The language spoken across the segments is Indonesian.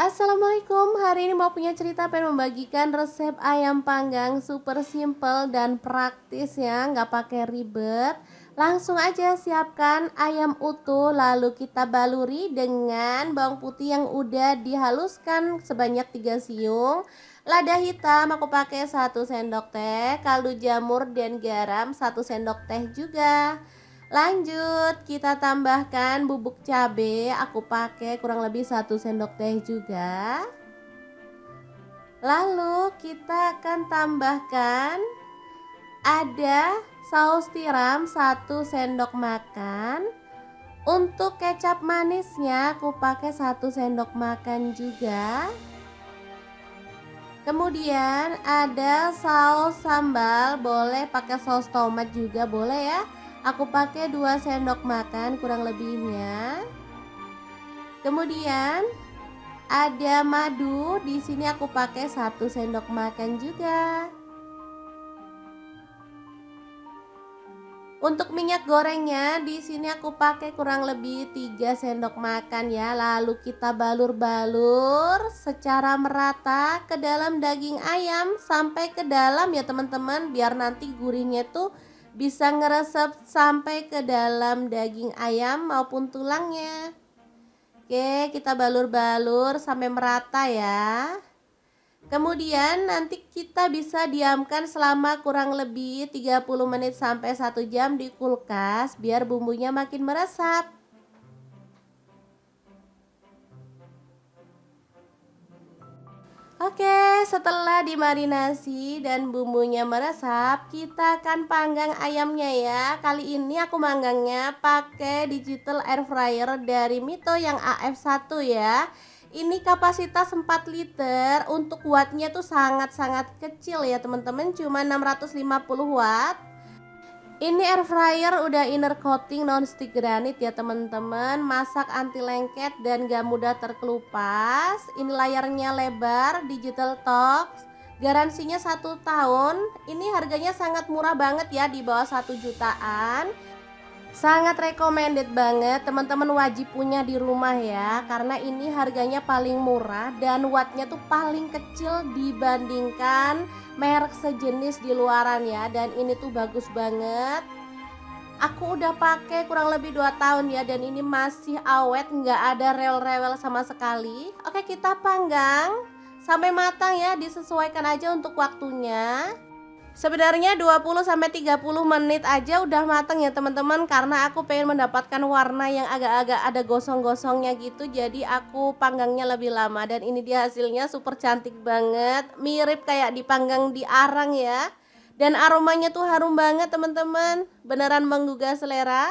Assalamualaikum, hari ini mau punya cerita pengen membagikan resep ayam panggang super simple dan praktis ya, nggak pakai ribet. Langsung aja siapkan ayam utuh lalu kita baluri dengan bawang putih yang udah dihaluskan sebanyak 3 siung. Lada hitam aku pakai 1 sendok teh, kaldu jamur dan garam 1 sendok teh juga. Lanjut, kita tambahkan bubuk cabe, aku pakai kurang lebih 1 sendok teh juga. Lalu kita akan tambahkan ada saus tiram 1 sendok makan. Untuk kecap manisnya aku pakai 1 sendok makan juga. Kemudian ada saus sambal, boleh pakai saus tomat juga boleh ya. Aku pakai 2 sendok makan kurang lebihnya. Kemudian ada madu, di sini aku pakai 1 sendok makan juga. Untuk minyak gorengnya di sini aku pakai kurang lebih 3 sendok makan ya. Lalu kita balur-balur secara merata ke dalam daging ayam sampai ke dalam ya teman-teman, biar nanti gurihnya tuh bisa ngeresep sampai ke dalam daging ayam maupun tulangnya. Oke, kita balur-balur sampai merata ya. Kemudian nanti kita bisa diamkan selama kurang lebih 30 menit sampai 1 jam di kulkas biar bumbunya makin meresap. Oke, setelah dimarinasi dan bumbunya meresap, kita akan panggang ayamnya ya. Kali ini aku manggangnya pakai digital air fryer dari Mito yang AF1 ya. Ini kapasitas 4 liter, untuk wattnya tuh sangat-sangat kecil ya teman-teman, cuma 650 watt. Ini air fryer udah inner coating non-stick granit ya teman-teman, masak anti lengket dan gak mudah terkelupas. Ini layarnya lebar, digital touch, garansinya 1 tahun. Ini harganya sangat murah banget ya, di bawah 1 jutaan. Sangat recommended banget, teman-teman wajib punya di rumah ya, karena ini harganya paling murah dan wattnya tuh paling kecil dibandingkan merek sejenis di luaran ya. Dan ini tuh bagus banget. Aku udah pakai kurang lebih 2 tahun ya, dan ini masih awet, nggak ada rewel-rewel sama sekali. Oke, kita panggang sampai matang ya, disesuaikan aja untuk waktunya. Sebenarnya 20 sampai 30 menit aja udah matang ya teman-teman, karena aku pengen mendapatkan warna yang agak-agak ada gosong-gosongnya gitu. Jadi aku panggangnya lebih lama dan ini dia hasilnya super cantik banget. Mirip kayak dipanggang di arang ya. Dan aromanya tuh harum banget teman-teman, beneran menggugah selera.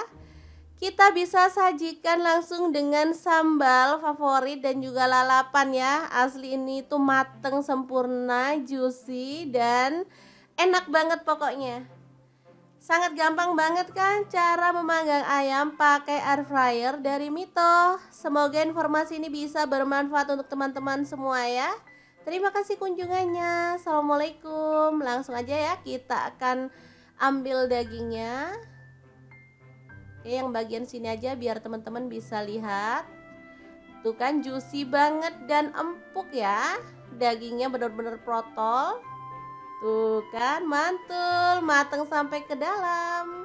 Kita bisa sajikan langsung dengan sambal favorit dan juga lalapan ya. Asli ini tuh mateng sempurna, juicy dan enak banget pokoknya. Sangat gampang banget kan cara memanggang ayam pakai air fryer dari Mito. Semoga informasi ini bisa bermanfaat untuk teman-teman semua ya. Terima kasih kunjungannya. Assalamualaikum. Langsung aja ya, kita akan ambil dagingnya. Oke, yang bagian sini aja biar teman-teman bisa lihat. Tuh kan juicy banget dan empuk ya. Dagingnya benar-benar protol. Tuh kan mantul, mateng sampai ke dalam.